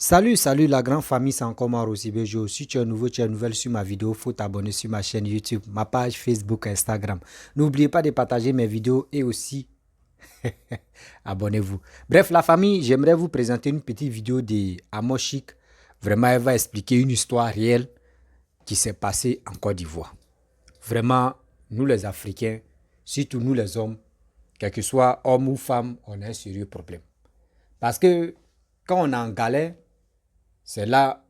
Salut la grande famille, c'est encore moi Rosibéjo. Si tu es nouveau, tu es nouvelle sur ma vidéo, faut t'abonner sur ma chaîne YouTube, ma page Facebook, Instagram. N'oubliez pas de partager mes vidéos et aussi abonnez-vous. Bref, la famille, j'aimerais vous présenter une petite vidéo de Amo Chic. Vraiment, elle va expliquer une histoire réelle qui s'est passée en Côte d'Ivoire. Vraiment, nous les Africains, surtout nous les hommes, quel que soit homme ou femme, on a un sérieux problème. Parce que quand on est en galère, c'est là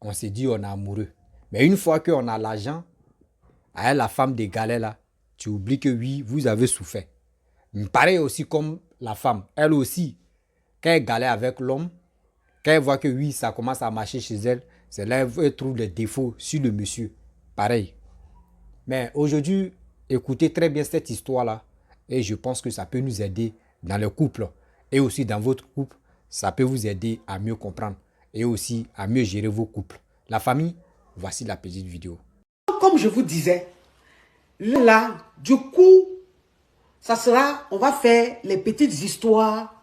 on se dit on est amoureux. Mais une fois qu'on a l'argent, avec la femme des galères là, tu oublies que oui, vous avez souffert. Pareil aussi comme la femme. Elle aussi, quand elle galère avec l'homme, quand elle voit que oui, ça commence à marcher chez elle, c'est là qu'elle trouve les défauts sur le monsieur. Pareil. Mais aujourd'hui, écoutez très bien cette histoire-là. Et je pense que ça peut nous aider dans le couple. Et aussi dans votre couple, ça peut vous aider à mieux comprendre. Et aussi à mieux gérer vos couples. La famille, voici la petite vidéo. Comme je vous disais, là, du coup, ça sera, on va faire les petites histoires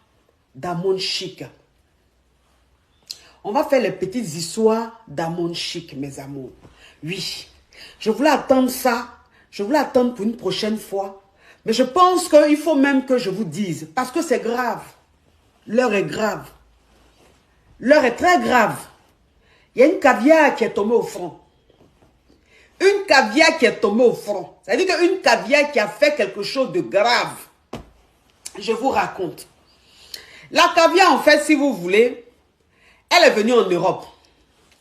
d'Amon Chic. On va faire les petites histoires d'Amon Chic, mes amours. Oui, je voulais attendre ça. Je voulais attendre pour une prochaine fois. Mais je pense qu'il faut même que je vous dise, parce que c'est grave. L'heure est grave. L'heure est très grave. Il y a une caviar qui est tombée au front. Une caviar qui est tombée au front. C'est-à-dire qu'une caviar qui a fait quelque chose de grave. Je vous raconte. La caviar, en fait, si vous voulez, elle est venue en Europe.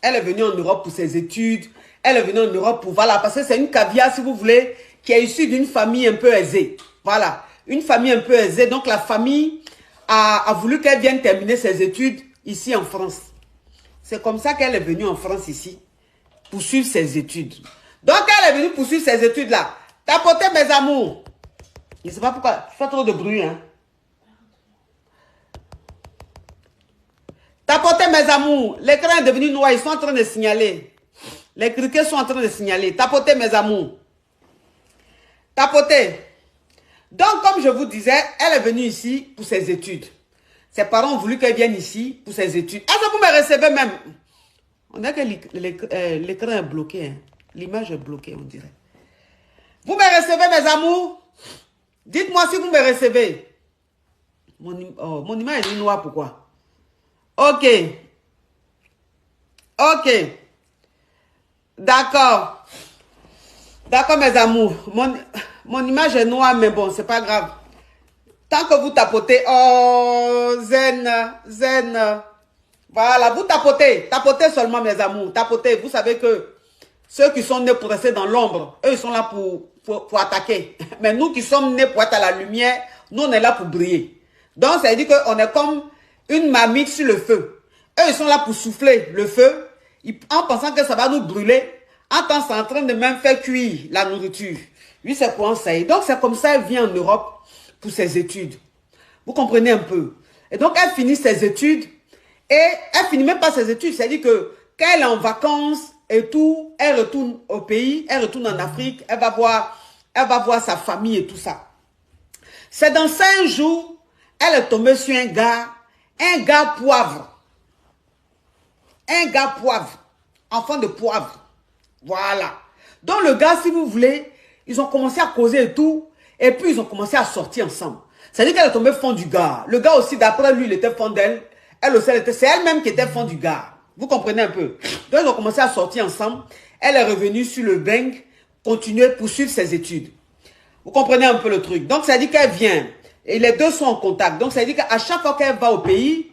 Elle est venue en Europe pour ses études. Elle est venue en Europe pour... Voilà, parce que c'est une caviar, si vous voulez, qui est issue d'une famille un peu aisée. Voilà, une famille un peu aisée. Donc, la famille a voulu qu'elle vienne terminer ses études ici en France. C'est comme ça qu'elle est venue en France ici, pour suivre ses études. Donc, elle est venue poursuivre ses études là. Tapotez, mes amours. Je ne sais pas pourquoi. Tu fais trop de bruit, hein. Tapotez, mes amours. L'écran est devenu noir. Ils sont en train de signaler. Les criquets sont en train de signaler. Tapotez, mes amours. Tapotez. Donc, comme je vous disais, elle est venue ici pour ses études. Ses parents ont voulu qu'elle vienne ici pour ses études. Est-ce que vous me recevez même? On dirait que l'écran est bloqué. Hein. L'image est bloquée, on dirait. Vous me recevez, mes amours? Dites-moi si vous me recevez. Mon image est noire, pourquoi? Ok. Ok. D'accord. D'accord, mes amours. Mon image est noire, mais bon, c'est pas grave. Tant que vous tapotez, oh, zen, zen. Voilà, vous tapotez. Tapotez seulement, mes amours. Tapotez. Vous savez que ceux qui sont nés pour rester dans l'ombre, eux, ils sont là pour attaquer. Mais nous qui sommes nés pour être à la lumière, nous, on est là pour briller. Donc, ça veut dire qu'on est comme une marmite sur le feu. Eux, ils sont là pour souffler le feu, en pensant que ça va nous brûler. En temps, c'est en train de même faire cuire la nourriture. Lui, c'est pour enseigner. Donc, c'est comme ça qu'elle vient en Europe pour ses études. Vous comprenez un peu? Et donc, elle finit ses études. Et elle finit même pas ses études. C'est-à-dire que quand elle est en vacances et tout, elle retourne au pays, elle retourne en Afrique, elle va voir sa famille et tout ça. C'est dans 5 jours, elle est tombée sur un gars poivre. Un gars poivre. Enfant de poivre. Voilà. Donc le gars, si vous voulez, ils ont commencé à causer et tout. Et puis ils ont commencé à sortir ensemble. C'est-à-dire qu'elle est tombée fond du gars. Le gars aussi, d'après lui, il était fond d'elle. Elle aussi, c'est elle-même qui était fond du gars. Vous comprenez un peu? Donc ils ont commencé à sortir ensemble. Elle est revenue sur le bang, continuer, poursuivre ses études. Vous comprenez un peu le truc? Donc ça dit qu'elle vient. Et les deux sont en contact. Donc ça dit qu'à chaque fois qu'elle va au pays,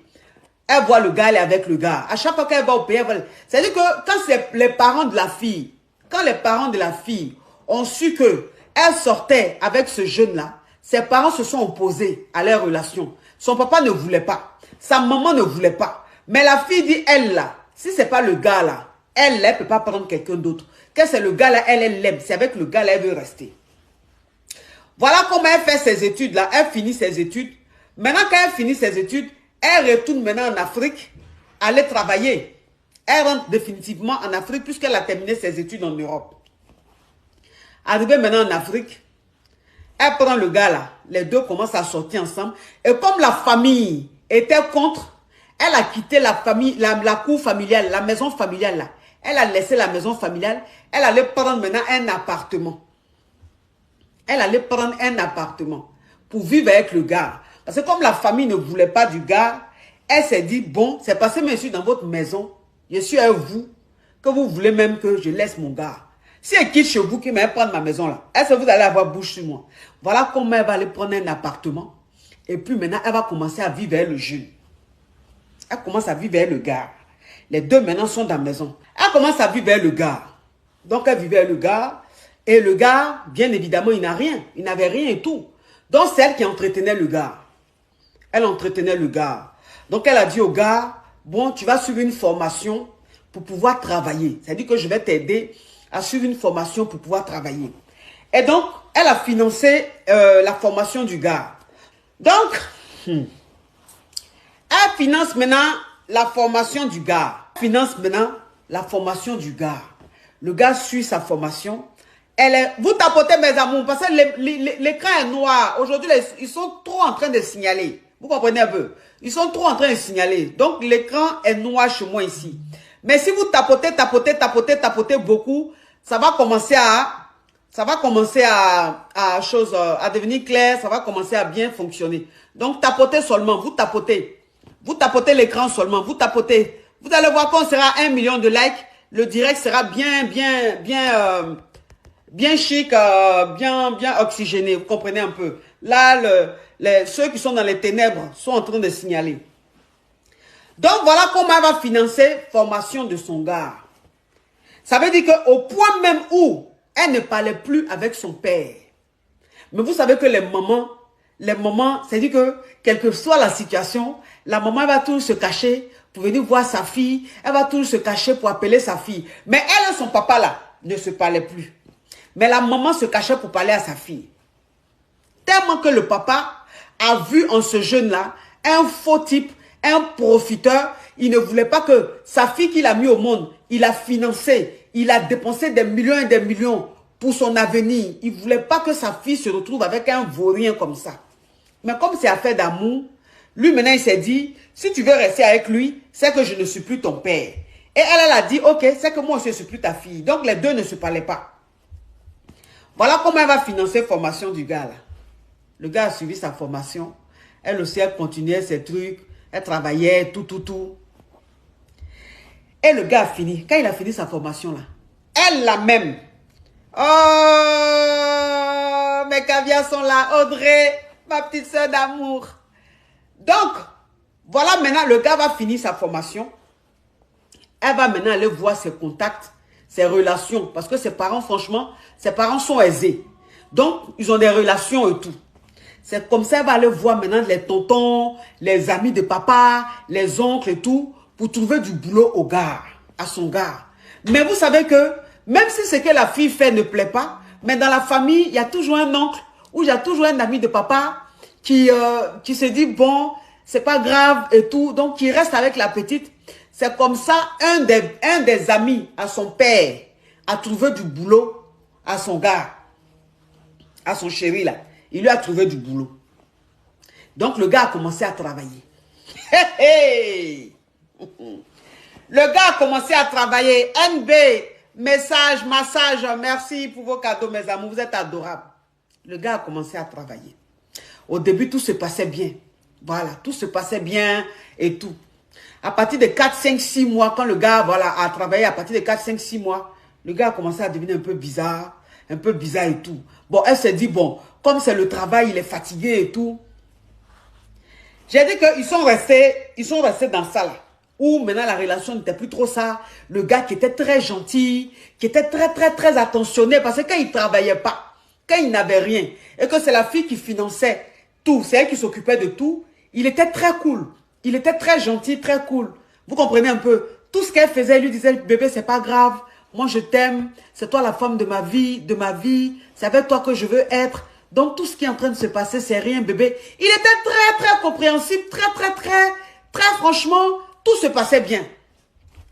elle voit le gars, elle est avec le gars. À chaque fois qu'elle va au pays, elle voit... C'est-à-dire que quand c'est les parents de la fille, quand les parents de la fille ont su que elle sortait avec ce jeune-là, ses parents se sont opposés à leur relation. Son papa ne voulait pas. Sa maman ne voulait pas. Mais la fille dit, elle là, si c'est pas le gars là, elle ne peut pas prendre quelqu'un d'autre. Quand c'est le gars là, elle l'aime. C'est avec le gars là, elle veut rester. Voilà comment elle fait ses études là. Elle finit ses études. Maintenant, quand elle finit ses études, elle retourne maintenant en Afrique, aller travailler. Elle rentre définitivement en Afrique puisqu'elle a terminé ses études en Europe. Arrivée maintenant en Afrique, elle prend le gars là. Les deux commencent à sortir ensemble. Et comme la famille était contre, Elle a quitté la famille, la cour familiale, la maison familiale là. Elle a laissé la maison familiale. Elle allait prendre maintenant un appartement. Elle allait prendre un appartement pour vivre avec le gars. Parce que comme la famille ne voulait pas du gars, elle s'est dit, bon, c'est passé monsieur dans votre maison. Je suis à vous, que vous voulez même que je laisse mon gars. Si elle quitte chez vous, qui va prendre ma maison là, est-ce que vous allez avoir bouche sur moi? Voilà comment elle va aller prendre un appartement. Et puis maintenant, elle va commencer à vivre avec le jeune. Elle commence à vivre avec le gars. Les deux maintenant sont dans la maison. Elle commence à vivre avec le gars. Donc elle vivait avec le gars. Et le gars, bien évidemment, il n'a rien. Il n'avait rien et tout. Donc c'est elle qui entretenait le gars. Elle entretenait le gars. Donc elle a dit au gars, bon, tu vas suivre une formation pour pouvoir travailler. C'est-à-dire que je vais t'aider à suivre une formation pour pouvoir travailler. Et donc, elle a financé la formation du gars. Donc, elle finance maintenant la formation du gars. Elle finance maintenant la formation du gars. Le gars suit sa formation. Vous tapotez mes amours parce que l'écran est noir. Aujourd'hui, ils sont trop en train de signaler. Vous comprenez un peu? Ils sont trop en train de signaler. Donc, l'écran est noir chez moi ici. Mais si vous tapotez beaucoup, ça va commencer à devenir clair. Ça va commencer à bien fonctionner. Donc, tapotez seulement. Vous tapotez. Vous tapotez l'écran seulement. Vous tapotez. Vous allez voir quand on sera 1 million de likes. Le direct sera bien chic, bien oxygéné. Vous comprenez un peu. Là, ceux qui sont dans les ténèbres sont en train de signaler. Donc, voilà comment elle va financer formation de son gars. Ça veut dire qu'au point même où elle ne parlait plus avec son père. Mais vous savez que les mamans, c'est-à-dire que, quelle que soit la situation, la maman va toujours se cacher pour venir voir sa fille. Elle va toujours se cacher pour appeler sa fille. Mais elle et son papa là ne se parlaient plus. Mais la maman se cachait pour parler à sa fille. Tellement que le papa a vu en ce jeune-là un faux type, un profiteur. Il ne voulait pas que sa fille qu'il a mis au monde, il a financé, il a dépensé des millions et des millions pour son avenir. Il ne voulait pas que sa fille se retrouve avec un vaurien comme ça. Mais comme c'est affaire d'amour, lui maintenant il s'est dit, si tu veux rester avec lui, c'est que je ne suis plus ton père. Et elle a dit, ok, c'est que moi aussi je ne suis plus ta fille. Donc les deux ne se parlaient pas. Voilà comment elle va financer la formation du gars là. Le gars a suivi sa formation. Elle aussi, elle continuait ses trucs. Elle travaillait, tout. Et le gars a fini. Quand il a fini sa formation là, elle la même. Oh, mes caviars sont là. Audrey, ma petite soeur d'amour. Donc, voilà maintenant, le gars va finir sa formation. Elle va maintenant aller voir ses contacts, ses relations. Parce que ses parents, franchement, ses parents sont aisés. Donc, ils ont des relations et tout. C'est comme ça, elle va aller voir maintenant les tontons, les amis de papa, les oncles et tout, pour trouver du boulot au gars, à son gars. Mais vous savez que, même si ce que la fille fait ne plaît pas, mais dans la famille, il y a toujours un oncle, ou il y a toujours un ami de papa, qui se dit, bon, c'est pas grave et tout, donc qui reste avec la petite. C'est comme ça, un des amis à son père a trouvé du boulot à son gars, à son chéri là. Il lui a trouvé du boulot. Donc le gars a commencé à travailler. Le gars a commencé à travailler. NB, message, massage, merci pour vos cadeaux mes amours, vous êtes adorables. Le gars a commencé à travailler. Au début, tout se passait bien. Voilà, tout se passait bien et tout. À partir de 4, 5, 6 mois, quand le gars a travaillé, à partir de 4, 5, 6 mois, le gars a commencé à devenir un peu bizarre et tout. Bon, elle s'est dit, bon, comme c'est le travail, il est fatigué et tout. J'ai dit qu'ils sont restés dans ça là. Où maintenant la relation n'était plus trop ça. Le gars qui était très gentil, qui était très attentionné, parce que quand il ne travaillait pas, quand il n'avait rien, et que c'est la fille qui finançait tout, c'est elle qui s'occupait de tout, il était très cool. Il était très gentil, très cool. Vous comprenez un peu? Tout ce qu'elle faisait, elle lui disait, bébé, c'est pas grave. Moi, je t'aime. C'est toi la femme de ma vie. C'est avec toi que je veux être. Donc, tout ce qui est en train de se passer, c'est rien, bébé. Il était très compréhensible. Très franchement, tout se passait bien.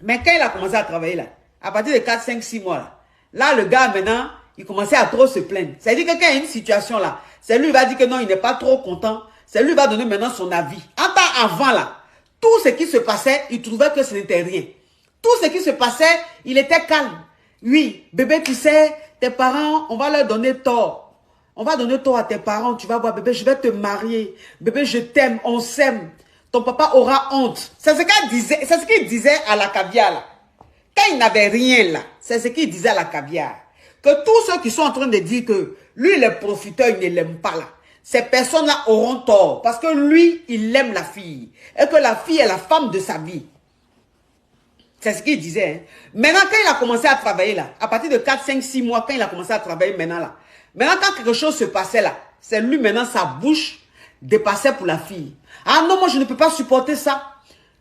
Mais quand il a commencé à travailler là, à partir de 4, 5, 6 mois là, le gars maintenant, il commençait à trop se plaindre. C'est-à-dire que quand il y a une situation là, c'est lui qui va dire que non, il n'est pas trop content. C'est lui qui va donner maintenant son avis. En temps avant là, Tout ce qui se passait, il trouvait que ce n'était rien. Tout ce qui se passait, il était calme. Oui, bébé, tu sais, tes parents, on va leur donner tort. On va donner tort à tes parents. Tu vas voir, bébé, je vais te marier. Bébé, je t'aime, on s'aime. Ton papa aura honte. C'est ce qu'il disait, c'est ce qu'il disait à la caviar, là. Quand il n'avait rien, là, c'est ce qu'il disait à la caviar. Que tous ceux qui sont en train de dire que lui, il est profiteur, il ne l'aime pas, là. Ces personnes-là auront tort. Parce que lui, il aime la fille. Et que la fille est la femme de sa vie. C'est ce qu'il disait. Hein. Maintenant, quand il a commencé à travailler là, à partir de 4, 5, 6 mois, quand il a commencé à travailler maintenant là, maintenant quand quelque chose se passait là, c'est lui maintenant, sa bouche dépassait pour la fille. Ah non, moi je ne peux pas supporter ça.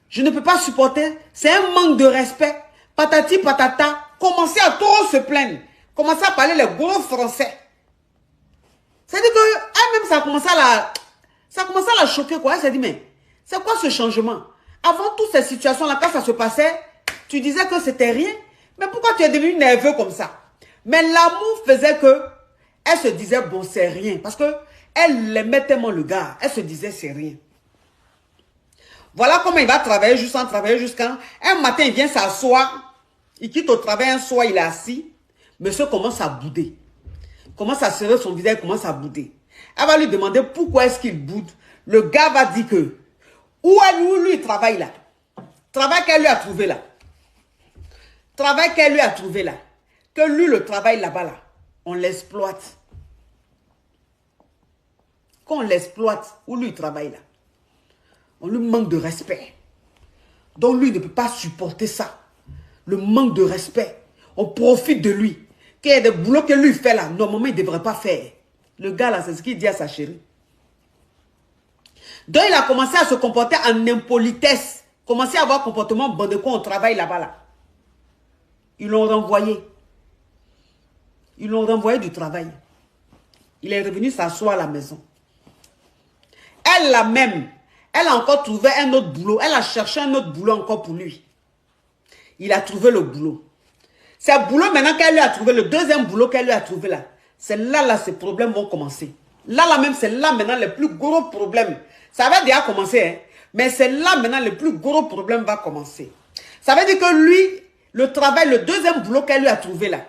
Je ne peux pas supporter. C'est un manque de respect. Patati patata. Commencer à trop se plaindre. Commencer à parler les gros français. C'est-à-dire qu'elle-même, ça a commencé à la choquer quoi. Elle s'est dit, mais c'est quoi ce changement? Avant toutes ces situations-là, quand ça se passait, tu disais que c'était rien. Mais pourquoi tu es devenu nerveux comme ça? Mais l'amour faisait que elle se disait, bon, c'est rien. Parce que elle aimait tellement le gars. Elle se disait, c'est rien. Voilà comment il va travailler jusqu'à un matin, il vient s'asseoir. Il quitte au travail un soir, il est assis. Monsieur commence à bouder. Commence à serrer son visage, commence à bouder. Elle va lui demander pourquoi est-ce qu'il boude. Le gars va dire que où lui il travaille là. Travail qu'elle lui a trouvé là. Travail qu'elle lui a trouvé là. Que lui, le travail là-bas là, on l'exploite. Quand on l'exploite, où lui il travaille là, on lui manque de respect. Donc lui ne peut pas supporter ça. Le manque de respect. On profite de lui. Qu'il y a des boulots que lui fait là, normalement il ne devrait pas faire. Le gars là, c'est ce qu'il dit à sa chérie. Donc il a commencé à se comporter en impolitesse. Commencé à avoir un comportement bon de quoi on travaille là-bas là. Ils l'ont renvoyé. Ils l'ont renvoyé du travail. Il est revenu s'asseoir à la maison. Elle là même, elle a encore trouvé un autre boulot. Elle a cherché un autre boulot encore pour lui. Il a trouvé le boulot. C'est un boulot maintenant qu'elle lui a trouvé, le deuxième boulot qu'elle lui a trouvé là. C'est là, ces problèmes vont commencer. Là même, c'est là maintenant les plus gros problèmes. Ça va déjà commencer, hein. Mais c'est là maintenant le plus gros problème va commencer. Ça veut dire que lui, le travail, le deuxième boulot qu'elle lui a trouvé là,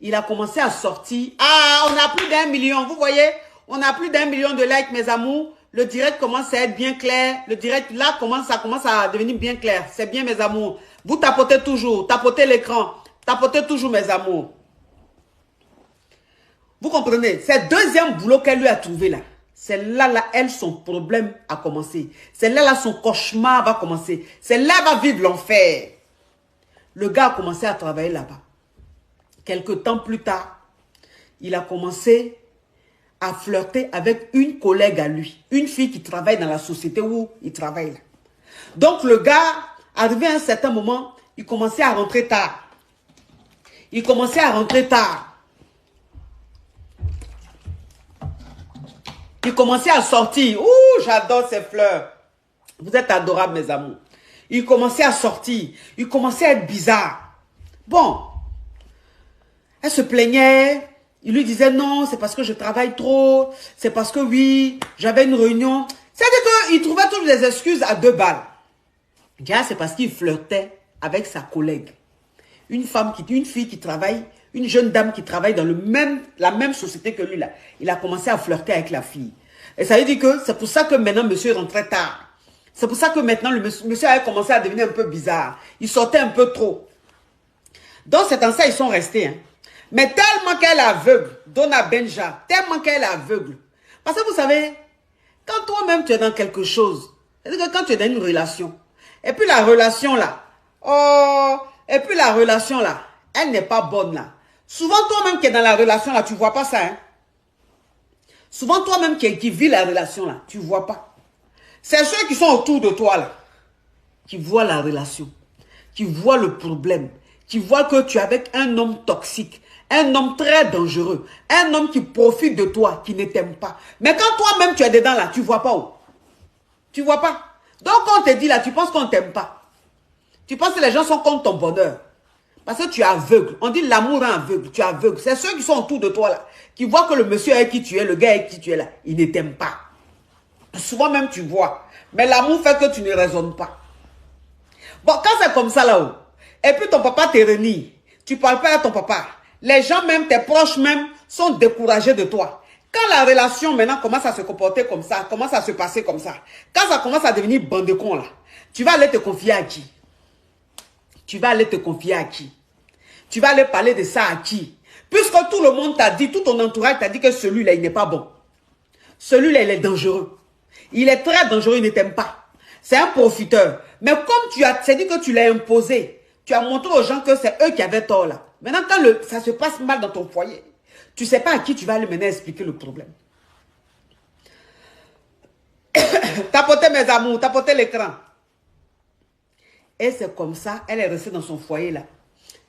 il a commencé à sortir. Ah, on a plus d'1 million, vous voyez? On a plus d'1 million de likes, mes amours. Le direct commence à être bien clair. Le direct, là, ça commence à devenir bien clair. C'est bien, mes amours. Vous tapotez toujours. Tapotez l'écran. Tapotez toujours, mes amours. Vous comprenez? C'est le deuxième boulot qu'elle lui a trouvé là. C'est là, elle, son problème a commencé. C'est là, son cauchemar va commencer. C'est là, elle va vivre l'enfer. Le gars a commencé à travailler là-bas. Quelque temps plus tard, il a commencé à flirter avec une collègue à lui. Une fille qui travaille dans la société où il travaille là. Donc le gars, arrivé à un certain moment, il commençait à rentrer tard. Il commençait à rentrer tard. Il commençait à sortir. Ouh, j'adore ces fleurs. Vous êtes adorables, mes amours. Il commençait à sortir. Il commençait à être bizarre. Bon. Elle se plaignait. Il lui disait non, c'est parce que je travaille trop. C'est parce que oui, j'avais une réunion. C'est-à-dire qu'il trouvait toutes les excuses à 2 balles. Déjà, c'est parce qu'il flirtait avec sa collègue. Une fille qui travaille, une jeune dame qui travaille dans la même société que lui là. Il a commencé à flirter avec la fille. Et ça veut dire que c'est pour ça que maintenant monsieur rentrait tard. C'est pour ça que maintenant le monsieur a commencé à devenir un peu bizarre. Il sortait un peu trop. Donc c'est en ça ils sont restés. Hein. Mais tellement qu'elle est aveugle, Donna Benja, tellement qu'elle est aveugle. Parce que vous savez, quand toi-même tu es dans quelque chose, c'est-à-dire que quand tu es dans une relation, et puis la relation là, elle n'est pas bonne là. Souvent toi-même qui es dans la relation là, tu ne vois pas ça. Hein? Souvent toi-même qui vis la relation là, tu ne vois pas. C'est ceux qui sont autour de toi là, qui voient la relation, qui voient le problème, qui voient que tu es avec un homme toxique, un homme très dangereux, un homme qui profite de toi, qui ne t'aime pas. Mais quand toi-même tu es dedans là, tu ne vois pas où. Tu ne vois pas. Donc quand on te dit là, tu penses qu'on ne t'aime pas. Tu penses que les gens sont contre ton bonheur. Parce que tu es aveugle. On dit l'amour rend aveugle. Tu es aveugle. C'est ceux qui sont autour de toi là, qui voient que le monsieur avec qui tu es, le gars avec qui tu es là, il ne t'aime pas. Souvent même tu vois. Mais l'amour fait que tu ne raisonnes pas. Bon, quand c'est comme ça là-haut, et puis ton papa te renie, tu ne parles pas à ton papa, les gens même, tes proches même, sont découragés de toi. Quand la relation maintenant commence à se comporter comme ça, commence à se passer comme ça, quand ça commence à devenir bande de cons là, tu vas aller te confier à qui? Tu vas aller te confier à qui? Tu vas aller parler de ça à qui? Puisque tout le monde t'a dit, tout ton entourage t'a dit que celui-là, il n'est pas bon. Celui-là, il est dangereux. Il est très dangereux, il ne t'aime pas. C'est un profiteur. Mais comme tu as, c'est dit que tu l'as imposé, tu as montré aux gens que c'est eux qui avaient tort là. Maintenant, quand ça se passe mal dans ton foyer, tu ne sais pas à qui tu vas aller maintenant expliquer le problème. Tapotez mes amours, tapotez l'écran. Et c'est comme ça, elle est restée dans son foyer là.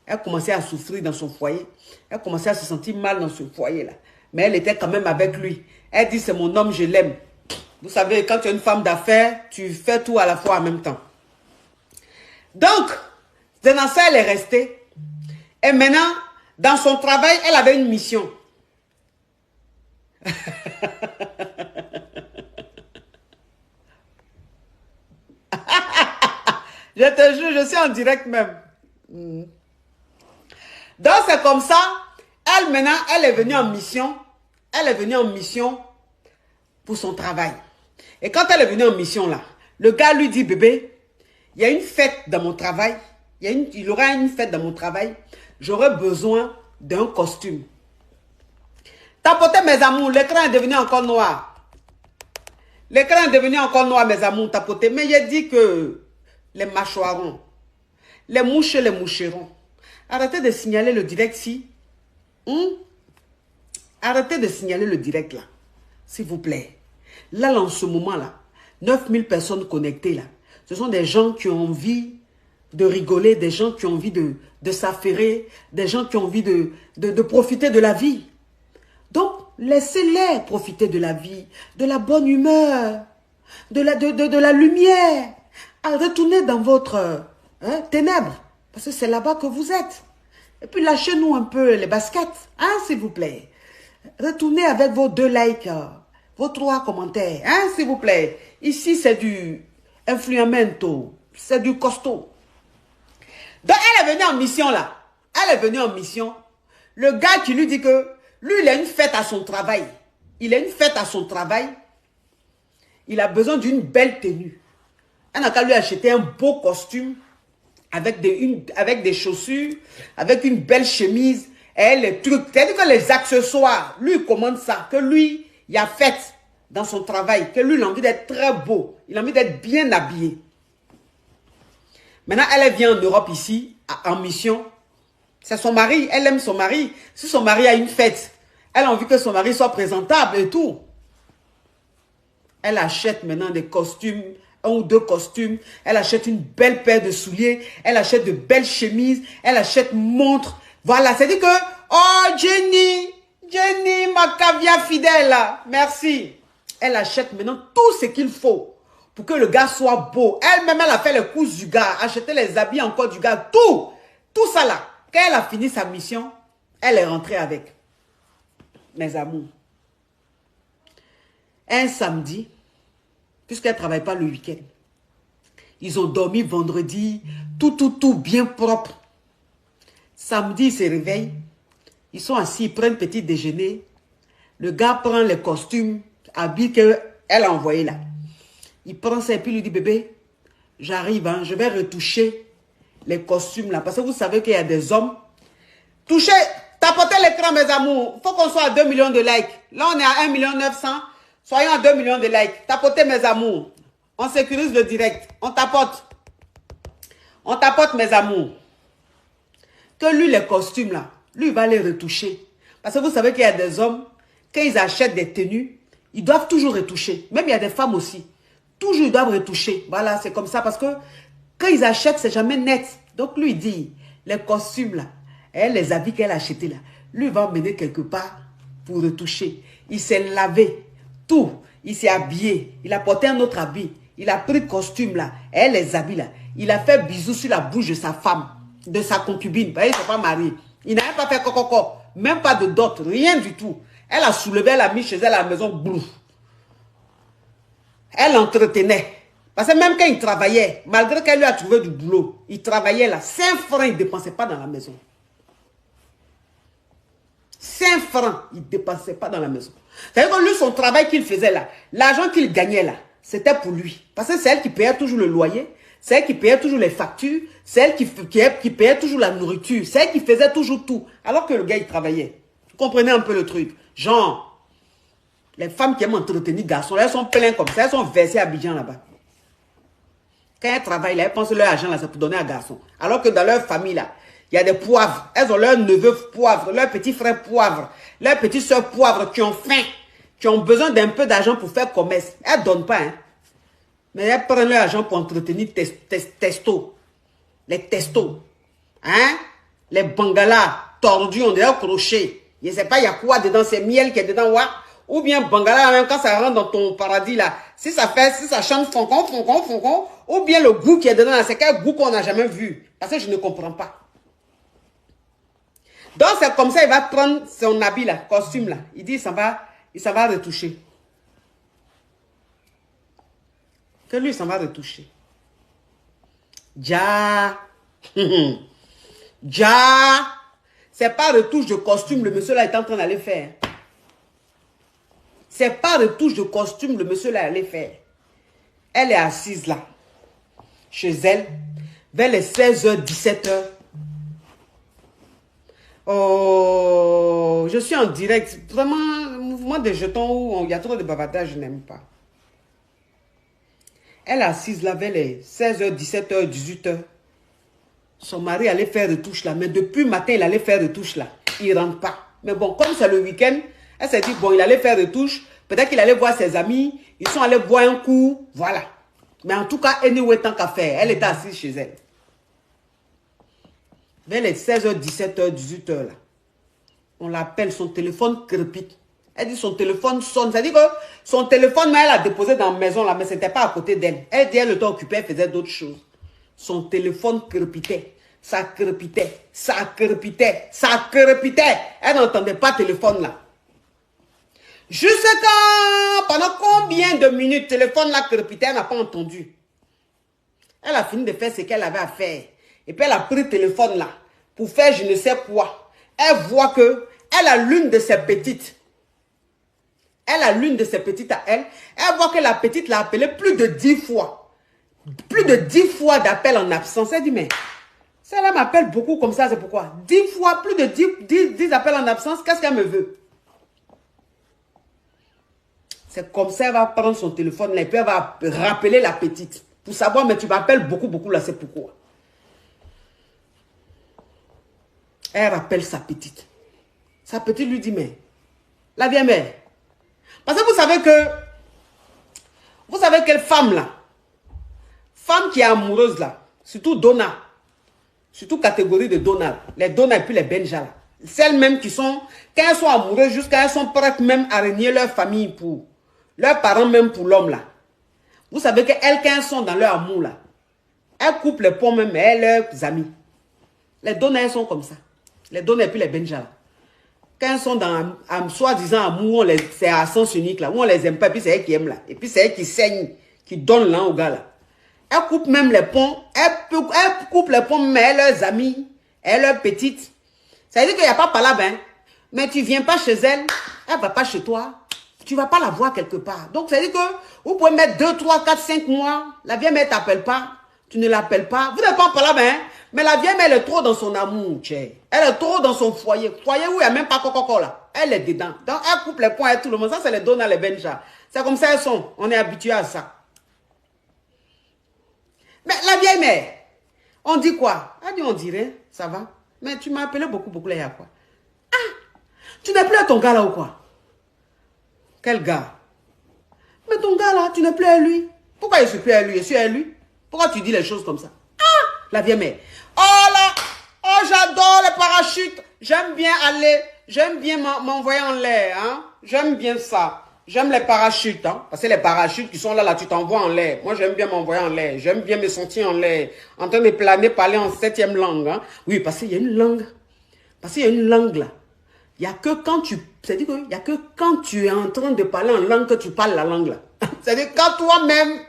Elle commençait à souffrir dans son foyer. Elle commençait à se sentir mal dans ce foyer là. Mais elle était quand même avec lui. Elle dit, c'est mon homme, je l'aime. Vous savez, quand tu es une femme d'affaires, tu fais tout à la fois en même temps. Donc, dans ça, elle est restée. Et maintenant, dans son travail, elle avait une mission. Je te jure, je suis en direct même. Donc, c'est comme ça. Elle, maintenant, elle est venue en mission. Elle est venue en mission pour son travail. Et quand elle est venue en mission, là, le gars lui dit, bébé, il y a une fête dans mon travail. Il y aura une fête dans mon travail. J'aurai besoin d'un costume. Tapotez, mes amours. L'écran est devenu encore noir. L'écran est devenu encore noir, mes amours. Tapotez. Mais j'ai dit que les mâchoirons, les mouches et les moucherons. Arrêtez de signaler le direct si. Arrêtez de signaler le direct là. S'il vous plaît. Là, en ce moment-là, 9000 personnes connectées là. Ce sont des gens qui ont envie de rigoler, des gens qui ont envie de s'affairer, des gens qui ont envie de profiter de la vie. Donc, laissez-les profiter de la vie, de la bonne humeur, de la lumière. Retournez dans votre ténèbres, parce que c'est là-bas que vous êtes. Et puis, lâchez-nous un peu les baskets, hein, s'il vous plaît. Retournez avec vos 2 likes, vos 3 commentaires, hein, s'il vous plaît. Ici, c'est du influamento, c'est du costaud. Donc, elle est venue en mission, là. Elle est venue en mission. Le gars qui lui dit que, lui, il a une fête à son travail. Il a une fête à son travail. Il a besoin d'une belle tenue. Elle n'a qu'à lui acheter un beau costume avec des chaussures, avec une belle chemise, et les trucs. C'est-à-dire que les accessoires, lui, il commande ça. Que lui, il a fête dans son travail. Que lui, il a envie d'être très beau. Il a envie d'être bien habillé. Maintenant, elle vient en Europe ici, en mission. C'est son mari, elle aime son mari. Si son mari a une fête, elle a envie que son mari soit présentable et tout. Elle achète maintenant des costumes, 1 ou 2 costumes. Elle achète une belle paire de souliers. Elle achète de belles chemises. Elle achète montre. Voilà, c'est-à-dire que, oh Jenny, ma caviar fidèle, merci. Elle achète maintenant tout ce qu'il faut pour que le gars soit beau. Elle-même, elle a fait les courses du gars, acheté les habits encore du gars, tout ça là. Quand elle a fini sa mission, elle est rentrée avec. Mes amours. Un samedi, puisqu'elle ne travaille pas le week-end, ils ont dormi vendredi, tout bien propre. Samedi, ils se réveillent, ils sont assis, ils prennent petit déjeuner. Le gars prend les costumes, habits qu'elle a envoyés là. Il prend ça et puis il lui dit, bébé, j'arrive, hein, je vais retoucher les costumes là. Parce que vous savez qu'il y a des hommes. Touchez, tapotez l'écran, mes amours. Il faut qu'on soit à 2 millions de likes. Là, on est à 1,9 million. Soyons à 2 millions de likes. Tapotez, mes amours. On sécurise le direct. On tapote. On tapote, mes amours. Que lui, les costumes là, lui, il va les retoucher. Parce que vous savez qu'il y a des hommes, quand ils achètent des tenues, ils doivent toujours retoucher. Même il y a des femmes aussi. Toujours, ils doivent retoucher. Voilà, c'est comme ça. Parce que quand ils achètent, c'est jamais net. Donc, lui, il dit, les costumes là, et les habits qu'elle a achetés là, lui, il va emmener quelque part pour retoucher. Il s'est lavé, tout. Il s'est habillé. Il a porté un autre habit. Il a pris le costume là, et les habits là. Il a fait bisous sur la bouche de sa femme, de sa concubine. Vous voyez, il ne s'est pas marié. Il n'a même pas fait coco, même pas de dot, rien du tout. Elle a soulevé, elle a mis chez elle à la maison, bouf. Elle entretenait. Parce que même quand il travaillait, malgré qu'elle lui a trouvé du boulot, il travaillait là, 5 francs, il ne dépensait pas dans la maison. 5 francs, il ne dépensait pas dans la maison. C'est-à-dire que lui, son travail qu'il faisait là, l'argent qu'il gagnait là, c'était pour lui. Parce que c'est elle qui payait toujours le loyer, c'est elle qui payait toujours les factures, c'est elle qui payait toujours la nourriture, c'est elle qui faisait toujours tout. Alors que le gars, il travaillait. Vous comprenez un peu le truc? Genre, les femmes qui aiment entretenir les garçons, elles sont pleines comme ça, elles sont versées à Abidjan là-bas. Quand elles travaillent là, elles pensent que leur argent là, c'est pour donner à garçon. Alors que dans leur famille là, il y a des poivres. Elles ont leurs neveux poivres, leurs petits frères poivres, leurs petites soeurs poivres qui ont faim, qui ont besoin d'un peu d'argent pour faire commerce. Elles ne donnent pas, hein. Mais elles prennent leur argent pour entretenir testo. Les testos. Hein? Les bangalas tordus, on dirait crochet. Je ne sais pas, il y a quoi dedans, c'est miel qui est dedans, ouais. Ou bien bangala, même quand ça rentre dans ton paradis là, si ça chante foncon, foncon, foncon, ou bien le goût qui est dedans, c'est quel goût qu'on n'a jamais vu. Parce que je ne comprends pas. Donc c'est comme ça, il va prendre son habit là, costume là. Il dit, il s'en va retoucher. Que lui, il s'en va retoucher. Ja. Ja. C'est pas retouche de costume, le monsieur là est en train d'aller faire. C'est pas retouche de costume, le monsieur là allait faire. Elle est assise là, chez elle, vers les 16h, 17h. Oh, je suis en direct. Vraiment, mouvement de jetons où il y a trop de bavardage, je n'aime pas. Elle est assise là vers les 16h, 17h, 18h. Son mari allait faire retouche là, mais depuis matin, il allait faire retouche là. Il ne rentre pas. Mais bon, comme c'est le week-end, elle s'est dit, bon, il allait faire retouche. Peut-être qu'il allait voir ses amis. Ils sont allés boire un coup. Voilà. Mais en tout cas, anyway, tant qu'à faire, elle était assise chez elle. Vers les 16h, 17h, 18h là. On l'appelle, son téléphone crépite. Elle dit son téléphone sonne. Ça dit que son téléphone, elle a déposé dans la maison là, mais ce n'était pas à côté d'elle. Elle dit, elle était occupée, elle faisait d'autres choses. Son téléphone crépitait. Ça crépitait. Ça crépitait. Ça crépitait. Elle n'entendait pas le téléphone là. Jusqu'à pendant combien de minutes, le téléphone là crépitait, elle n'a pas entendu. Elle a fini de faire ce qu'elle avait à faire. Et puis elle a pris le téléphone là pour faire je ne sais quoi. Elle voit que elle a l'une de ses petites. Elle a l'une de ses petites à elle. Elle voit que la petite l'a appelée plus de 10 fois. Plus de 10 fois d'appel en absence. Elle dit, mais celle-là m'appelle beaucoup comme ça, c'est pourquoi? 10 fois, plus de 10 appels en absence, qu'est-ce qu'elle me veut? C'est comme ça, elle va prendre son téléphone là, et puis elle va rappeler la petite. Pour savoir, mais tu m'appelles beaucoup, beaucoup là, c'est pourquoi. Elle rappelle sa petite. Sa petite lui dit, mais, la vieille mère. Parce que vous savez quelle femme là, femme qui est amoureuse là, surtout Donna, surtout catégorie de Donna, les Donna et puis les Benja là. Celles mêmes qui sont, quand elles sont amoureuses, jusqu'à elles sont prêtes même à renier leur famille pour, leurs parents même pour l'homme là. Vous savez qu'elles, quand elles sont dans leur amour là, elles coupent les ponts même, mais leurs amis. Les Donna, elles sont comme ça. Les Donna et puis les Benja là. Quand elles sont dans un soi-disant amour, c'est à sens unique là, où on les aime pas, et puis c'est elles qui aiment là. Et puis c'est elles qui saignent, qui donnent là au gars là. Elles coupent même les ponts, elles coupent les ponts, mais leurs amis, et leurs petites. Ça veut dire qu'il n'y a pas palabre, hein. Mais tu ne viens pas chez elle, elle ne va pas chez toi, tu ne vas pas la voir quelque part. Donc ça veut dire que vous pouvez mettre 2, 3, 4, 5 mois, la vieille mère ne t'appelle pas, tu ne l'appelles pas, vous n'êtes pas en palabre, hein. Mais la vieille mère, elle est trop dans son amour, tchè. Elle est trop dans son foyer. Foyer où il n'y a même pas coco là. Elle est dedans. Donc elle coupe les points à tout le monde. Ça, c'est les Donna, les Benja. C'est comme ça elles sont. On est habitué à ça. Mais la vieille mère, on dit quoi? Elle dit on dirait, ça va. Mais tu m'as appelé beaucoup, beaucoup là, il y a quoi? Ah, tu n'es plus à ton gars là ou quoi? Quel gars? Mais ton gars là, tu n'es plus à lui. Pourquoi je suis plus à lui? Je suis à lui. Pourquoi tu dis les choses comme ça? Ah, la vieille mère. Oh là, oh j'adore les parachutes. J'aime bien aller, j'aime bien m'envoyer en l'air. Hein? J'aime bien ça. J'aime les parachutes. Hein? Parce que les parachutes qui sont là, tu t'envoies en l'air. Moi, j'aime bien m'envoyer en l'air. J'aime bien me sentir en l'air. En train de planer, parler en 7e langue. Hein? Oui, parce qu'il y a une langue. Parce qu'il y a une langue là. Il n'y a que quand tu... C'est-à-dire qu'il n'y a que quand tu es en train de parler en langue que tu parles la langue là. C'est-à-dire quand toi-même...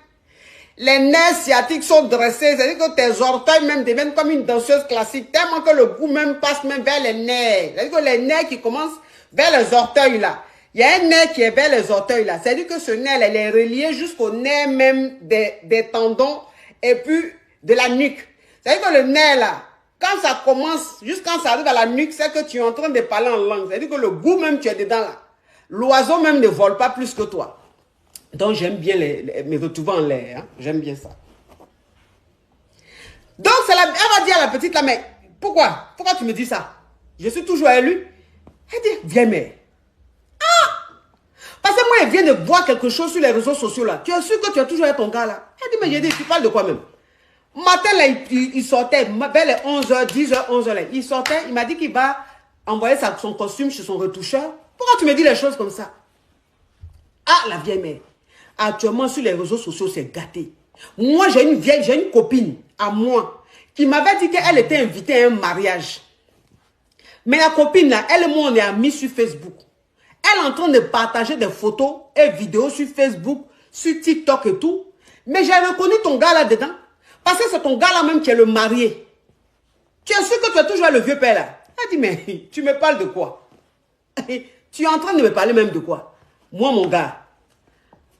Les nerfs sciatiques sont dressés. C'est-à-dire que tes orteils même deviennent comme une danseuse classique. Tellement que le goût même passe même vers les nerfs. C'est-à-dire que les nerfs qui commencent vers les orteils là. Il y a un nerf qui est vers les orteils là. C'est-à-dire que ce nerf, elle est relié jusqu'au nerf même des tendons et puis de la nuque. C'est-à-dire que le nerf là, quand ça commence, juste quand ça arrive à la nuque, c'est que tu es en train de parler en langue. C'est-à-dire que le goût même, tu es dedans là. L'oiseau même ne vole pas plus que toi. Donc j'aime bien me retrouver en l'air. Hein? J'aime bien ça. Donc elle va dire à la petite là, mais pourquoi tu me dis ça? Je suis toujours élue. Elle dit, viens mère. Parce que moi, elle vient de voir quelque chose sur les réseaux sociaux là. Tu es sûr que tu as toujours eu ton gars là? Elle dit, mais j'ai dit, tu parles de quoi même? Matin là, il sortait, vers les 11h, 10h, 11h là. Il sortait, il m'a dit qu'il va envoyer son costume chez son retoucheur. Pourquoi tu me dis les choses comme ça? Ah, la vieille mère. Actuellement, sur les réseaux sociaux, c'est gâté. Moi, j'ai une copine à moi qui m'avait dit qu'elle était invitée à un mariage. Mais la copine là, elle et moi, on est amis sur Facebook. Elle est en train de partager des photos et vidéos sur Facebook, sur TikTok et tout. Mais j'ai reconnu ton gars là-dedans. Parce que c'est ton gars là même qui est le marié. Tu es sûr que tu as toujours le vieux père là? Elle dit, mais tu me parles de quoi? Tu es en train de me parler même de quoi? Moi, mon gars,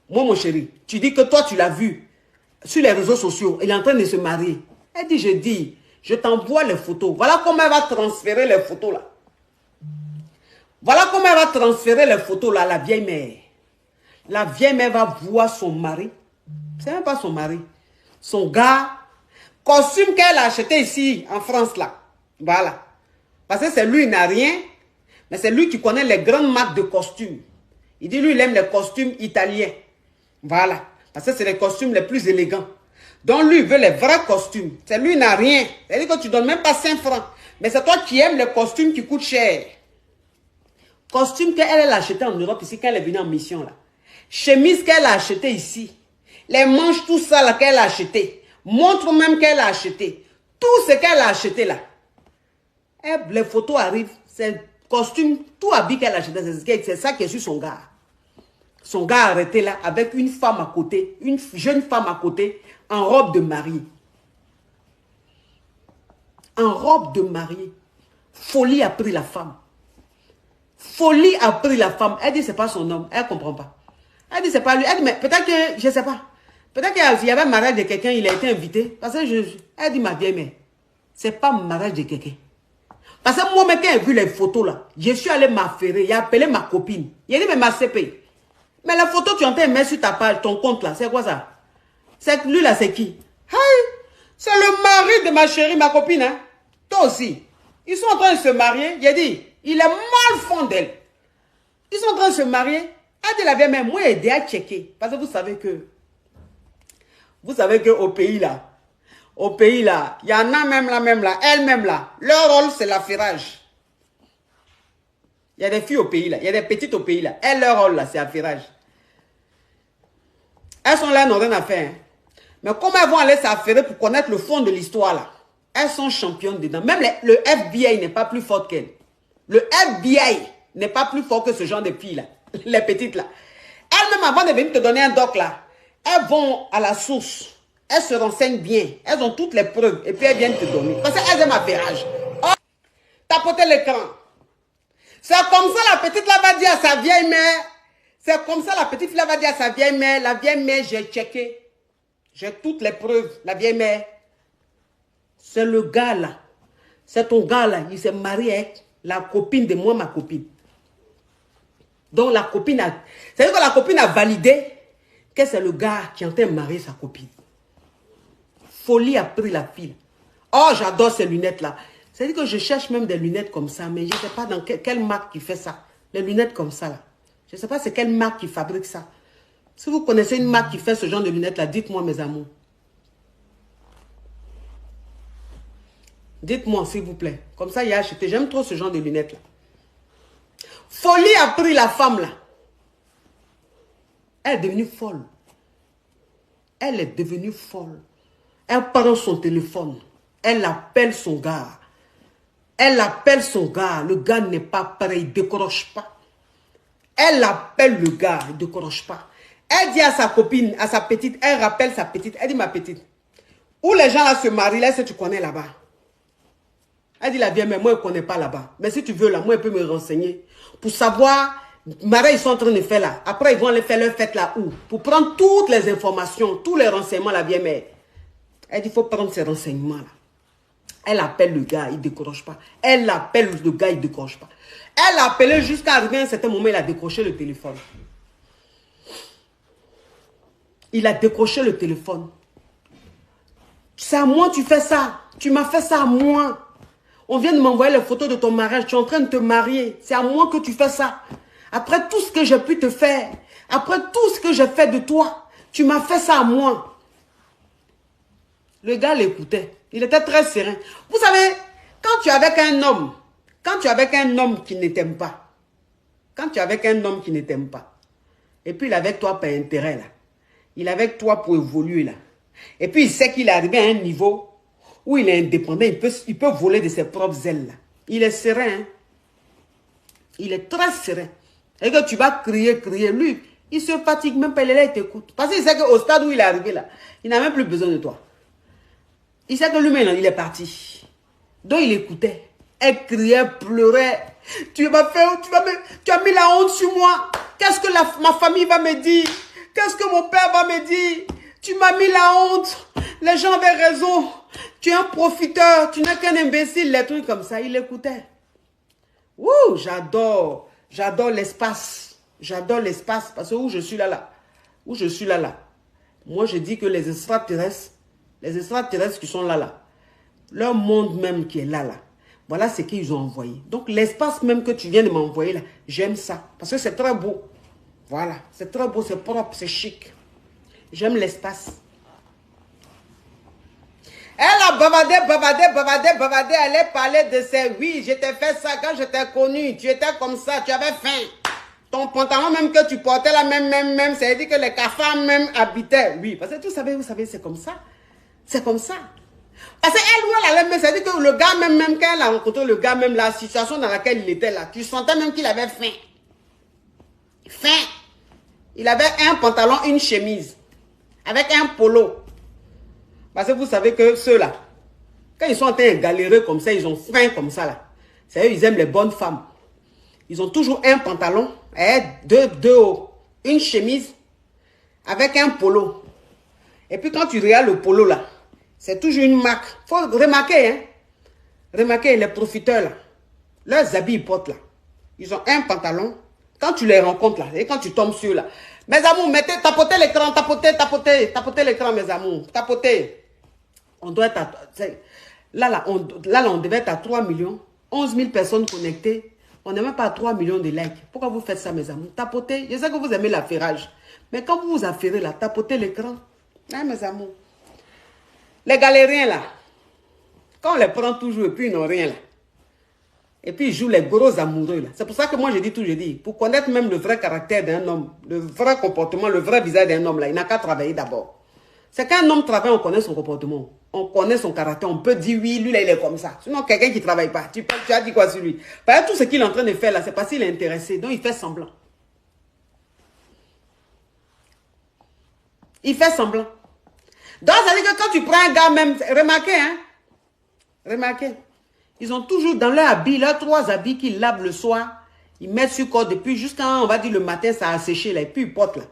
moi, mon chéri, tu dis que toi, tu l'as vu sur les réseaux sociaux. Il est en train de se marier. Elle dit, je t'envoie les photos. Voilà comment elle va transférer les photos là. Voilà comment elle va transférer les photos là à la vieille mère. La vieille mère va voir son mari. C'est même pas son mari. Son gars. Costume qu'elle a acheté ici en France là. Voilà. Parce que c'est lui, il n'a rien. Mais c'est lui qui connaît les grandes marques de costumes. Il dit, lui, il aime les costumes italiens. Voilà. Parce que c'est les costumes les plus élégants. Donc, lui, il veut les vrais costumes. C'est lui, il n'a rien. C'est-à-dire que tu ne donnes même pas 5 francs. Mais c'est toi qui aimes les costumes qui coûtent cher. Costume qu'elle a acheté en Europe ici, quand elle est venue en mission là. Chemise qu'elle a acheté ici. Les manches, tout ça là qu'elle a acheté. Montre même qu'elle a acheté. Tout ce qu'elle a acheté là. Et les photos arrivent. C'est costume, tout habit qu'elle a acheté. C'est ça qui est sur son gars. Son gars arrêté là avec une femme à côté. Une jeune femme à côté. En robe de mariée. En robe de mariée. Folie a pris la femme. Folie a pris la femme. Elle dit c'est pas son homme. Elle ne comprend pas. Elle dit c'est pas lui. Elle dit mais peut-être que, je ne sais pas. Peut-être qu'il y avait un mariage de quelqu'un, il a été invité. Parce que elle dit ma vieille mère, c'est pas un mariage de quelqu'un. Parce que moi, même quand j'ai vu les photos là, je suis allé m'affairer. J'ai appelé ma copine. Il a dit mais ma CP. Mais la photo que tu es en train de mettre sur ta page, ton compte là, c'est quoi ça? C'est lui là, c'est qui? Hey, c'est le mari de ma chérie, ma copine. Hein? Toi aussi. Ils sont en train de se marier. J'ai dit, il est mal fond d'elle. Ils sont en train de se marier. Elle dit la vieille mère, moi j'ai aidé à checker. Parce que vous savez que au pays là, il y en a même là, elle-même là, leur rôle c'est l'affairage. Il y a des filles au pays là, il y a des petites au pays là. Elles, leur rôle là, c'est l'affairage. Elles sont là, elles n'ont rien à faire. Hein. Mais comment elles vont aller s'affairer pour connaître le fond de l'histoire là? Elles sont championnes dedans. Même le FBI n'est pas plus fort qu'elles. Le FBI n'est pas plus fort que ce genre de filles là. Les petites là. Elles-mêmes avant de venir te donner un doc là, elles vont à la source. Elles se renseignent bien. Elles ont toutes les preuves. Et puis elles viennent te donner. Parce qu'elles aiment affairage. Oh, tapoter l'écran. C'est comme ça la petite là va dire à sa vieille mère. C'est comme ça la petite fille là va dire à sa vieille mère. La vieille mère, j'ai checké. J'ai toutes les preuves. La vieille mère. C'est le gars là. C'est ton gars là. Il s'est marié avec la copine de moi, ma copine. Donc la copine a... C'est-à-dire que la copine a validé que c'est le gars qui est en train de marier sa copine. Folie a pris la fille. Oh, j'adore ces lunettes-là. C'est-à-dire que je cherche même des lunettes comme ça, mais je ne sais pas dans quelle marque qui fait ça. Les lunettes comme ça, là. Je ne sais pas c'est quelle marque qui fabrique ça. Si vous connaissez une marque qui fait ce genre de lunettes-là, dites-moi, mes amours. Dites-moi, s'il vous plaît. Comme ça, il a acheté. J'aime trop ce genre de lunettes-là. Folie a pris la femme, là. Elle est devenue folle. Elle est devenue folle. Elle prend son téléphone. Elle appelle son gars. Elle appelle son gars. Le gars n'est pas prêt. Il ne décroche pas. Elle appelle le gars. Il ne décroche pas. Elle dit à sa copine, à sa petite, elle rappelle sa petite, elle dit ma petite, où les gens là se marient, là, est-ce que tu connais là-bas? Elle dit la vieille mère, moi je ne connais pas là-bas. Mais si tu veux là, moi je peux me renseigner pour savoir, Marais ils sont en train de faire là. Après ils vont aller faire leur fête là où? Pour prendre toutes les informations, tous les renseignements, la vieille mère. Elle dit, il faut prendre ces renseignements là. Elle appelle le gars, il ne décroche pas. Elle appelle le gars, il ne décroche pas. Elle a appelé jusqu'à arriver à un certain moment, il a décroché le téléphone. Il a décroché le téléphone. C'est à moi tu fais ça. Tu m'as fait ça à moi. On vient de m'envoyer les photos de ton mariage. Tu es en train de te marier. C'est à moi que tu fais ça. Après tout ce que j'ai pu te faire. Après tout ce que j'ai fait de toi. Tu m'as fait ça à moi. Le gars l'écoutait. Il était très serein. Vous savez, quand tu es avec un homme, qui ne t'aime pas, et puis il est avec toi par intérêt là, il est avec toi pour évoluer là, et puis il sait qu'il est arrivé à un niveau où il est indépendant, il peut voler de ses propres ailes là. Il est serein, hein? Il est très serein. Et que tu vas crier, lui, il se fatigue même pas, il est là, il t'écoute. Parce qu'il sait qu'au stade où il est arrivé là, il n'a même plus besoin de toi. Il sait que lui-même, il est parti. Donc il écoutait. Elle criait, pleurait. Tu as mis la honte sur moi. Qu'est-ce que ma famille va me dire? Qu'est-ce que mon père va me dire? Tu m'as mis la honte. Les gens avaient raison. Tu es un profiteur. Tu n'es qu'un imbécile. Les trucs comme ça. Il écoutait. Ouh, j'adore. J'adore l'espace. J'adore l'espace. Parce que où je suis là. Moi, je dis que les extraterrestres qui sont là, leur monde même qui est là, voilà ce qu'ils ont envoyé. Donc, l'espace même que tu viens de m'envoyer là, j'aime ça. Parce que c'est très beau. Voilà, c'est très beau, c'est propre, c'est chic. J'aime l'espace. Elle a bavardé. Elle a parlé de ses... Oui, je t'ai fait ça quand je t'ai connu. Tu étais comme ça, tu avais faim. Ton pantalon même que tu portais là, même, ça veut dire que les cafards même habitaient. Oui, parce que vous savez, c'est comme ça. C'est comme ça. Parce qu'elle, ça veut dire que le gars même quand elle a rencontré le gars même, la situation dans laquelle il était là, tu sentais même qu'il avait faim. Faim. Il avait un pantalon, une chemise, avec un polo. Parce que vous savez que ceux-là, quand ils sont en train de galérer comme ça, ils ont faim comme ça là. C'est eux, ils aiment les bonnes femmes. Ils ont toujours un pantalon, deux hauts, une chemise, avec un polo. Et puis quand tu regardes le polo là, c'est toujours une marque. Il faut remarquer, hein. Remarquez les profiteurs là. Leurs habits ils portent là. Ils ont un pantalon. Quand tu les rencontres là, et quand tu tombes sur là. Mes amours, tapotez l'écran, tapotez l'écran, mes amours. Tapotez. On doit être à... Là, on devait être à 3 millions. 11 000 personnes connectées. On n'est même pas à 3 millions de likes. Pourquoi vous faites ça, mes amours? Tapotez. Je sais que vous aimez l'affairage. Mais quand vous vous affairez là, tapotez l'écran. Hein, mes amours. Les galériens là, quand on les prend toujours et puis ils n'ont rien là. Et puis ils jouent les gros amoureux là. C'est pour ça que moi je dis, pour connaître même le vrai caractère d'un homme, le vrai comportement, le vrai visage d'un homme là, il n'a qu'à travailler d'abord. C'est qu'un homme travaille, on connaît son comportement, on connaît son caractère, on peut dire oui, lui là il est comme ça. Sinon quelqu'un qui ne travaille pas, tu as dit quoi sur lui? Parce que tout ce qu'il est en train de faire là, c'est parce qu'il est intéressé, donc il fait semblant. Il fait semblant. Donc, ça veut dire que quand tu prends un gars même, remarquez, hein, remarquez, ils ont toujours dans leur habit, leurs 3 habits qu'ils lavent le soir, ils mettent sur corps depuis jusqu'à, on va dire le matin, ça a séché là, et puis ils portent là.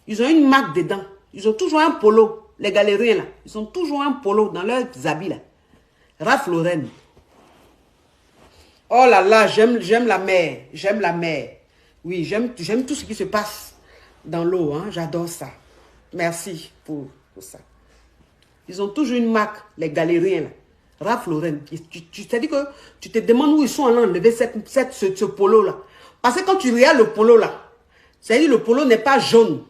Ils ont une marque dedans. Ils ont toujours un polo, les galériens là. Ils ont toujours un polo dans leurs habits là. Ralph Lauren. Oh là là, j'aime la mer, j'aime la mer. Oui, j'aime tout ce qui se passe dans l'eau, hein, j'adore ça. Merci pour ça. Ils ont toujours une marque, les galériens là. Ralph Lauren. Tu t'es dit que tu te demandes où ils sont allés enlever ce polo là. Parce que quand tu regardes le polo là, c'est-à-dire le polo n'est pas jaune,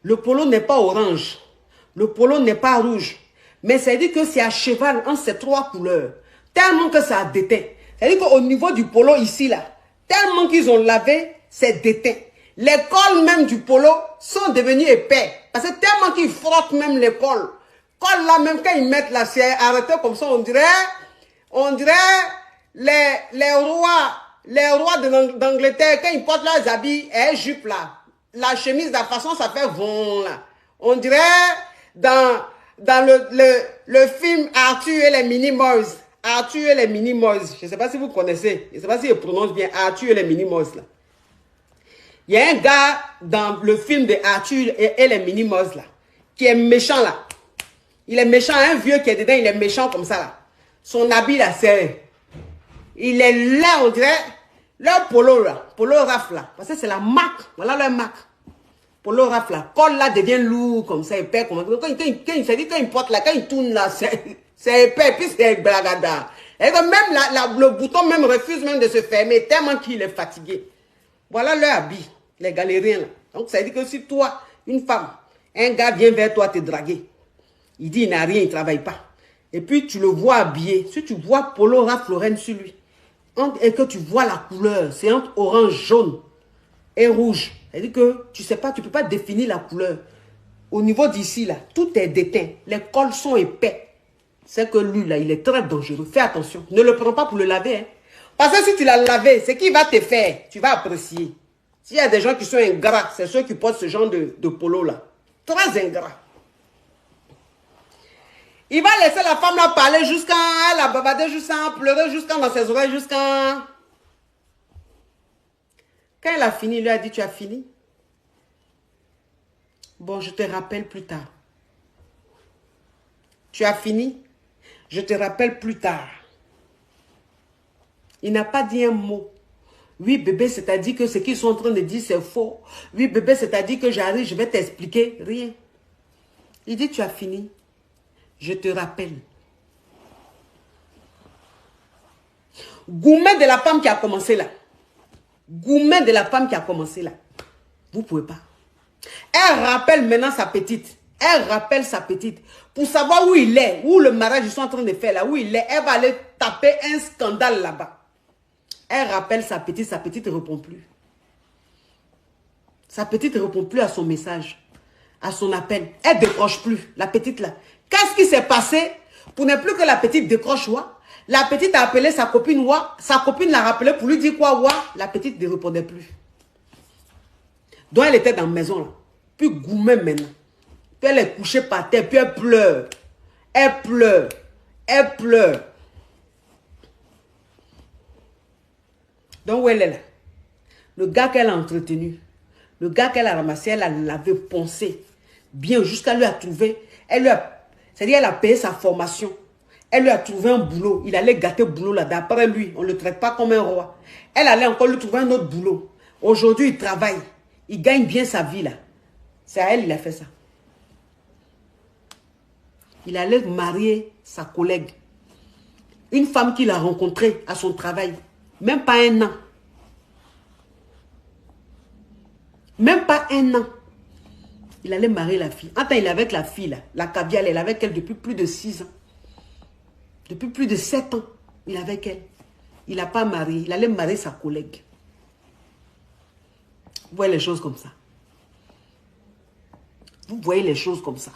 le polo n'est pas orange, le polo n'est pas rouge. Mais c'est-à-dire que c'est à cheval entre ces 3 couleurs. Tellement que ça a déteint. C'est-à-dire qu'au niveau du polo ici là, tellement qu'ils ont lavé, c'est déteint. Les cols même du polo sont devenus épais. Parce que tellement qu'ils frottent même les cols. Cols là, même quand ils mettent là, c'est arrêté comme ça, on dirait les rois d'Angleterre, quand ils portent leurs habits et jupe là. la chemise, de la façon, ça fait vont là. On dirait dans le film Arthur et les Minimoys. Arthur et les Minimoys. Je ne sais pas si vous connaissez. Je ne sais pas si je prononce bien Arthur et les Minimoys là. Il y a un gars dans le film de Arthur et les Minimoys là, qui est méchant là. Il est méchant, un vieux qui est dedans, il est méchant comme ça là. Son habit là, c'est... Il est là, on dirait... Leur polo là, polo raf là, parce que c'est la marque, voilà leur marque. Polo raf là, col là devient lourd comme ça, épais comme ça. Quand il porte là, quand il tourne là, c'est épais, puis c'est blagada. Et que même le bouton même refuse même de se fermer, tellement qu'il est fatigué. Voilà leur habit, les galériens là. Donc ça veut dire que si toi, une femme, un gars vient vers toi te draguer, il dit il n'a rien, il ne travaille pas. Et puis tu le vois habillé, si tu vois polo raf Lorraine sur lui, et que tu vois la couleur, c'est entre orange, jaune et rouge. C'est-à-dire que tu sais pas, tu peux pas définir la couleur. Au niveau d'ici, là, tout est déteint. Les cols sont épais. C'est que lui, là, il est très dangereux. Fais attention. Ne le prends pas pour le laver. Hein. Parce que si tu l'as lavé, c'est qu'il va te faire. Tu vas apprécier. S'il y a des gens qui sont ingrats, c'est ceux qui portent ce genre de polo-là. Très ingrats. Il va laisser la femme là parler jusqu'à... Elle a bavardé jusqu'à pleurer, jusqu'à dans ses oreilles, jusqu'à... Quand elle a fini, il lui a dit, tu as fini? Bon, je te rappelle plus tard. Tu as fini? Je te rappelle plus tard. Il n'a pas dit un mot. Oui, bébé, c'est-à-dire que ce qu'ils sont en train de dire, c'est faux. Oui, bébé, c'est-à-dire que j'arrive, je vais t'expliquer. Rien. Il dit, tu as fini? Je te rappelle. Gourmet de la femme qui a commencé là. Gourmet de la femme qui a commencé là. Vous ne pouvez pas. Elle rappelle maintenant sa petite. Elle rappelle sa petite. Pour savoir où il est, où le mariage ils sont en train de faire là, où il est, elle va aller taper un scandale là-bas. Elle rappelle sa petite ne répond plus. Sa petite ne répond plus à son message, à son appel. Elle ne décroche plus, la petite là. Qu'est-ce qui s'est passé pour ne plus que la petite décroche Wa? La petite a appelé sa copine Wa. Sa copine l'a rappelé pour lui dire quoi Wa? La petite ne répondait plus. Donc elle était dans la maison là. Puis gourmet maintenant. Puis elle est couchée par terre. Puis elle pleure. Elle pleure. Elle pleure. Donc où elle est là? Le gars qu'elle a entretenu. Le gars qu'elle a ramassé, elle l'avait poncé. Bien jusqu'à lui a trouvé. Elle lui a... C'est-à-dire elle a payé sa formation. Elle lui a trouvé un boulot. Il allait gâter le boulot là. D'après lui, on ne le traite pas comme un roi. Elle allait encore lui trouver un autre boulot. Aujourd'hui, il travaille. Il gagne bien sa vie là. C'est à elle qu'il a fait ça. Il allait marier sa collègue. Une femme qu'il a rencontrée à son travail. Même pas un an. Même pas un an. Il allait marier la fille. Attends, il est avec la fille là. La caviale, il est avec elle depuis plus de 6 ans. Depuis plus de 7 ans. Il est avec elle. Il n'a pas marié. Il allait marier sa collègue. Vous voyez les choses comme ça. Vous voyez les choses comme ça.